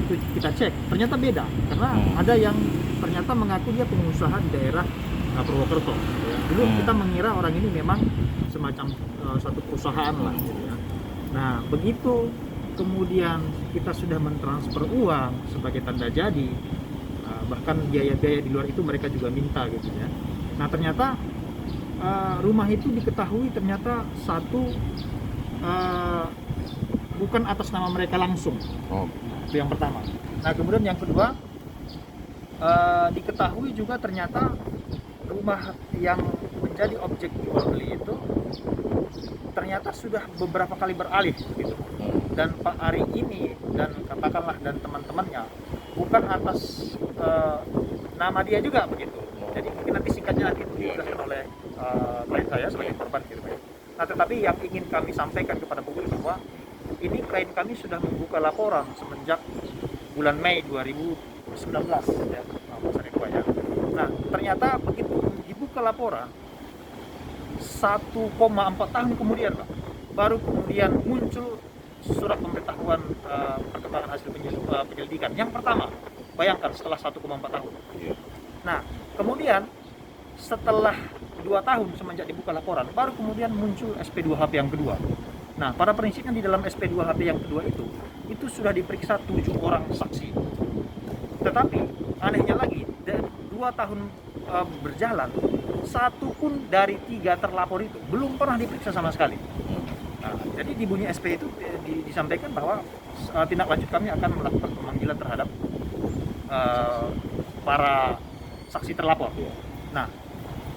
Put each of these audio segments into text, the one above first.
begitu kita cek ternyata beda, karena ada yang ternyata mengaku dia pengusaha di daerah Purwokerto ya. Dulu kita mengira orang ini memang semacam suatu perusahaan lah gitu ya. Nah begitu kemudian kita sudah mentransfer uang sebagai tanda jadi, bahkan biaya-biaya di luar itu mereka juga minta gitu ya. Nah ternyata rumah itu diketahui ternyata satu bukan atas nama mereka langsung. Itu yang pertama. Nah kemudian yang kedua, diketahui juga ternyata rumah yang menjadi objek jual beli itu ternyata sudah beberapa kali beralih gitu. Dan Pak Ari ini dan katakanlah dan teman-temannya bukan atas nama dia juga begitu. Jadi mungkin nanti singkatnya nanti dijelaskan oleh klien saya sebagai korban gitu ya. Nah tetapi yang ingin kami sampaikan kepada publik bahwa ini klien kami sudah membuka laporan semenjak bulan Mei 2019 ya, ya. Nah ternyata begitu dibuka laporan 1,4 tahun kemudian Pak, baru kemudian muncul surat pemberitahuan perkembangan hasil penyelidikan. Yang pertama, bayangkan setelah 1,4 tahun. Nah kemudian setelah 2 tahun semenjak dibuka laporan, baru kemudian muncul SP2HP yang kedua. Nah, pada prinsipnya di dalam SP2HP yang kedua itu sudah diperiksa 7 orang saksi. Tetapi anehnya lagi, 2 tahun berjalan, 1 pun dari 3 terlapor itu belum pernah diperiksa sama sekali. Nah, jadi di bunyi SP itu disampaikan bahwa tindak lanjut kami akan melakukan pemanggilan terhadap para saksi terlapor. Nah,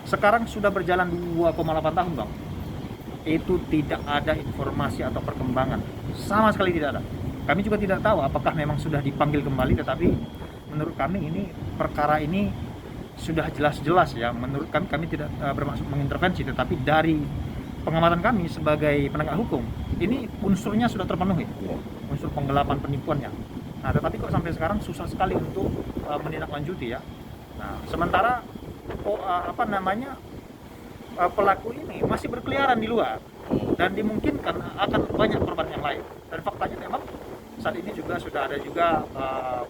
sekarang sudah berjalan 2,8 tahun Bang. Itu tidak ada informasi atau perkembangan, sama sekali tidak ada. Kami juga tidak tahu apakah memang sudah dipanggil kembali, tetapi menurut kami ini perkara ini sudah jelas-jelas ya. Menurut kami tidak bermaksud mengintervensi, tetapi dari pengamatan kami sebagai penegak hukum ini unsurnya sudah terpenuhi, unsur penggelapan penipuannya. Nah tetapi kok sampai sekarang susah sekali untuk menindaklanjuti ya. Nah sementara pelaku ini masih berkeliaran di luar dan dimungkinkan akan banyak korban yang lain. Dan faktanya memang saat ini juga sudah ada juga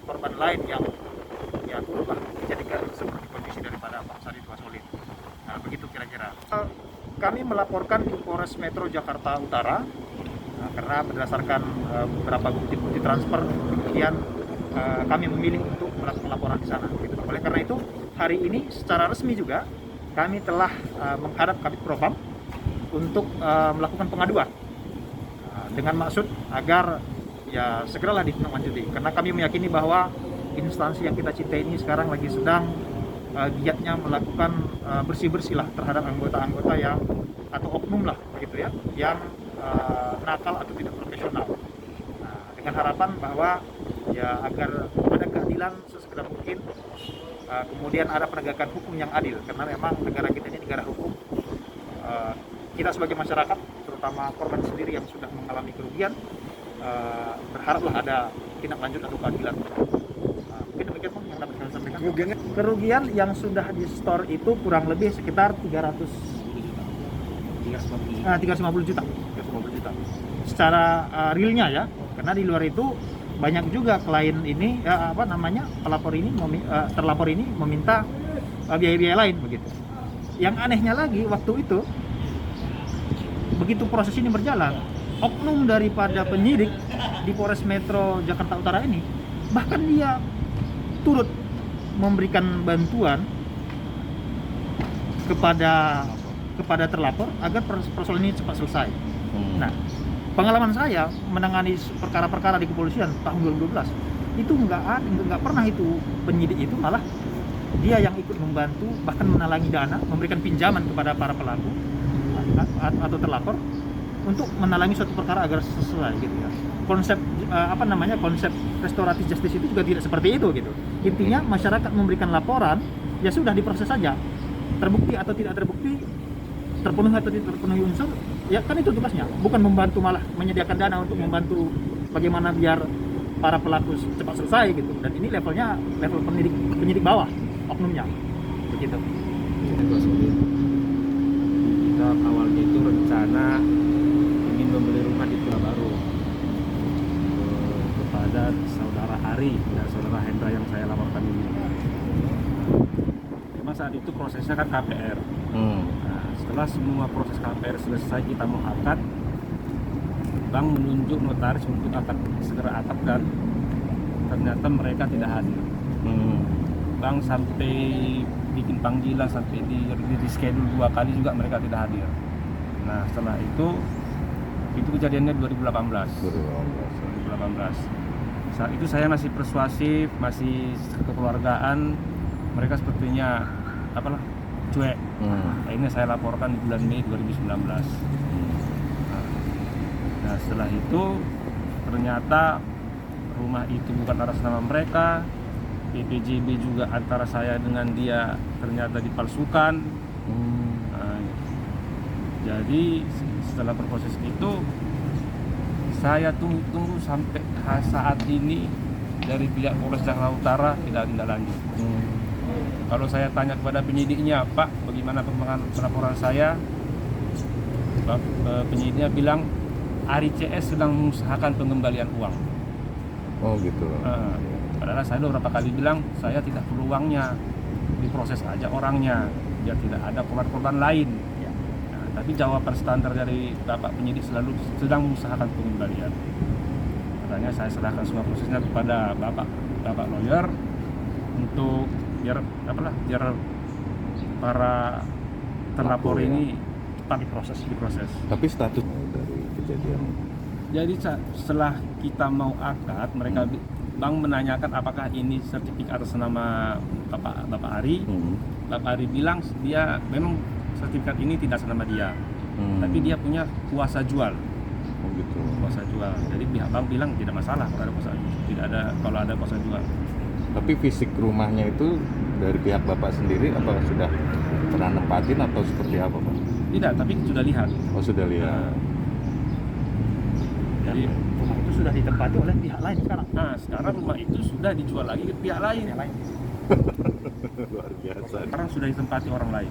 korban lain yang ya turutlah dijadikan seperti kondisi daripada Pak Sari Tua Solid. Nah begitu kira-kira. Kami melaporkan di Polres Metro Jakarta Utara karena berdasarkan beberapa bukti-bukti transfer, kemudian kami memilih untuk melakukan laporan di sana. Gitu. Oleh karena itu hari ini secara resmi juga kami telah menghadap Kabid Propam untuk melakukan pengaduan dengan maksud agar ya segeralah ditindaklanjuti, karena kami meyakini bahwa instansi yang kita cintai ini sekarang lagi sedang giatnya melakukan bersih-bersih lah terhadap anggota-anggota yang atau oknum lah begitu ya, yang nakal atau tidak profesional. Nah, dengan harapan bahwa ya agar ada keadilan sesegera mungkin, kemudian ada penegakan hukum yang adil, karena memang negara kita ini negara hukum. Kita sebagai masyarakat, terutama korban sendiri yang sudah mengalami kerugian, berharaplah ada tindak lanjut atau keadilan. Mungkin demikian Bang yang dapat saya sampaikan. Kerugian yang sudah di store itu kurang lebih sekitar 350 juta. Secara realnya ya, karena di luar itu banyak juga klien ini pelapor ini terlapor ini meminta biaya-biaya lain begitu. Yang anehnya lagi waktu itu begitu proses ini berjalan, oknum daripada penyidik di Polres Metro Jakarta Utara ini bahkan dia turut memberikan bantuan kepada terlapor agar persoalan ini cepat selesai. Nah, pengalaman saya menangani perkara-perkara di kepolisian tahun 2012 itu nggak pernah itu penyidik itu malah dia yang ikut membantu, bahkan menalangi dana, memberikan pinjaman kepada para pelaku atau terlapor untuk menalangi suatu perkara agar selesai gitu ya. Konsep konsep restoratif justice itu juga tidak seperti itu gitu. Intinya masyarakat memberikan laporan, ya sudah diproses saja. Terbukti atau tidak terbukti, terpenuhi atau tidak terpenuhi unsur, ya kan itu tugasnya. Bukan membantu, malah menyediakan dana untuk membantu bagaimana biar para pelaku cepat selesai gitu. Dan ini levelnya level penyidik bawah oknumnya begitu. Kita awalnya itu rencana ingin membeli rumah di Pulau Baru kepada saudara Ari Ari dan saudara Hendra yang saya laporkan ini. Memang saat itu prosesnya kan KPR. Nah, setelah semua proses KPR selesai, kita mau akad, bank menunjuk notaris untuk akad segera akadkan. Ternyata mereka tidak hadir. Bank sampai bikin panggilan, sampai di schedule 2 kali juga mereka tidak hadir. Nah, setelah itu kejadiannya 2018. Saat itu saya masih persuasif, masih kekeluargaan, mereka sepertinya cuek. Akhirnya saya laporkan di bulan Mei 2019. Nah, setelah itu ternyata rumah itu bukan atas nama mereka, PPJB juga antara saya dengan dia ternyata dipalsukan. Jadi setelah berproses itu saya tunggu sampai saat ini dari pihak Polres Jakarta Utara tidak tindak lanjut. Kalau saya tanya kepada penyidiknya, Pak, bagaimana perkembangan laporan saya? Penyidiknya bilang Ari CS sedang mengusahakan pengembalian uang. Oh gitu. Padahal saya udah beberapa kali bilang saya tidak perlu uangnya, diproses aja orangnya biar tidak ada korban-korban lain. Nah, tapi jawaban standar dari Bapak penyidik selalu sedang mengusahakan pengembalian. Makanya saya serahkan semua prosesnya kepada Bapak lawyer untuk biar para terlapor ini cepat diproses. Tapi status dari kejadian. Jadi setelah kita mau akad, mereka bank menanyakan apakah ini sertifikat atas nama Bapak Ari. Bapak Ari bilang dia memang sertifikat ini tidak atas nama dia, tapi dia punya kuasa jual. Oh gitu. Kuasa jual. Jadi pihak bank bilang tidak masalah kalau ada kuasa jual. Tapi fisik rumahnya itu dari pihak Bapak sendiri apakah sudah pernah nempatin atau seperti apa, Pak? Tidak, tapi sudah lihat. Oh sudah lihat. Jadi rumah itu sudah ditempati oleh pihak lain sekarang. Nah, sekarang rumah itu sudah dijual lagi ke pihak lain. Luar biasa. Sekarang sudah ditempati orang lain.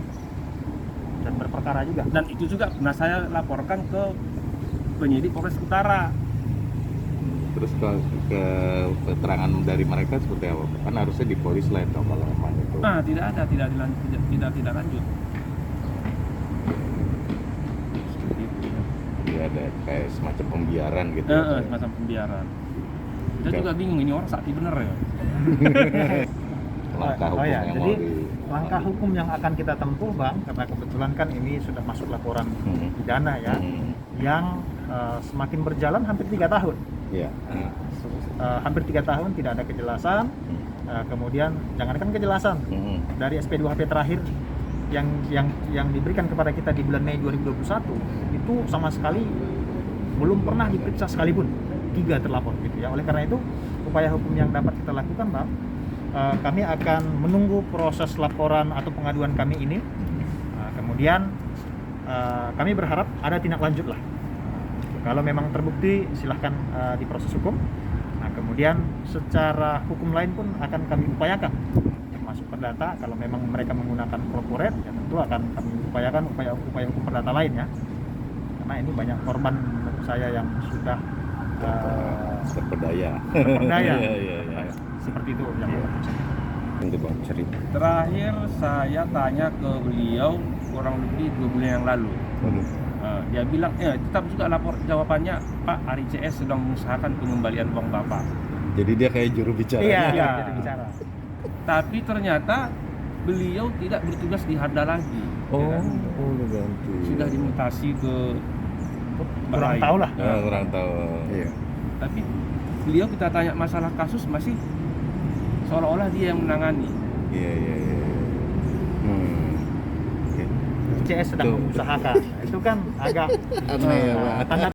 Dan berperkara juga. Dan itu juga pernah saya laporkan ke penyidik Polres Utara. Terus ke keterangan dari mereka seperti apa? Kan harusnya di polis lain dong kalau memang itu. Nah, tidak lanjut. Ya ada kayak semacam pembiaran gitu. Semacam pembiaran. Kita juga bingung ini orang sakti bener ya. Langkah hukum yang jadi mau langkah hukum yang akan kita tempuh, Bang, karena kebetulan kan ini sudah masuk laporan pidana ya, yang semakin berjalan hampir 3 tahun. Iya. Hampir 3 tahun tidak ada kejelasan. Kemudian jangankan kejelasan dari SP2HP terakhir yang diberikan kepada kita di bulan Mei 2021 itu sama sekali belum pernah diperiksa sekalipun 3 terlapor gitu ya. Oleh karena itu upaya hukum yang dapat kita lakukan, Bang, kami akan menunggu proses laporan atau pengaduan kami ini. Kemudian kami berharap ada tindak lanjut lah. Kalau memang terbukti silahkan diproses hukum. Nah, kemudian secara hukum lain pun akan kami upayakan, termasuk perdata. Kalau memang mereka menggunakan corporate, ya tentu akan kami upayakan upaya hukum perdata lainnya. Karena ini banyak korban menurut saya yang sudah terperdaya. Iya. Seperti itu yang cerita. Terakhir saya tanya ke beliau kurang lebih 2 bulan yang lalu. Dia bilang, tetap juga jawabannya, Pak, Ari CS sedang mengusahakan pengembalian uang Bapak. Jadi dia kayak juru bicara. Iya, juru bicara. Tapi ternyata beliau tidak bertugas di Harda lagi. Udah ganti. Sudah dimutasi ke Kurang tahu lah. Kurang tahu. Iya. Tapi beliau kita tanya masalah kasus masih seolah-olah dia yang menangani. Iya. CS sedang mengusahakan. Itu kan agak aneh ya, Pak. tanda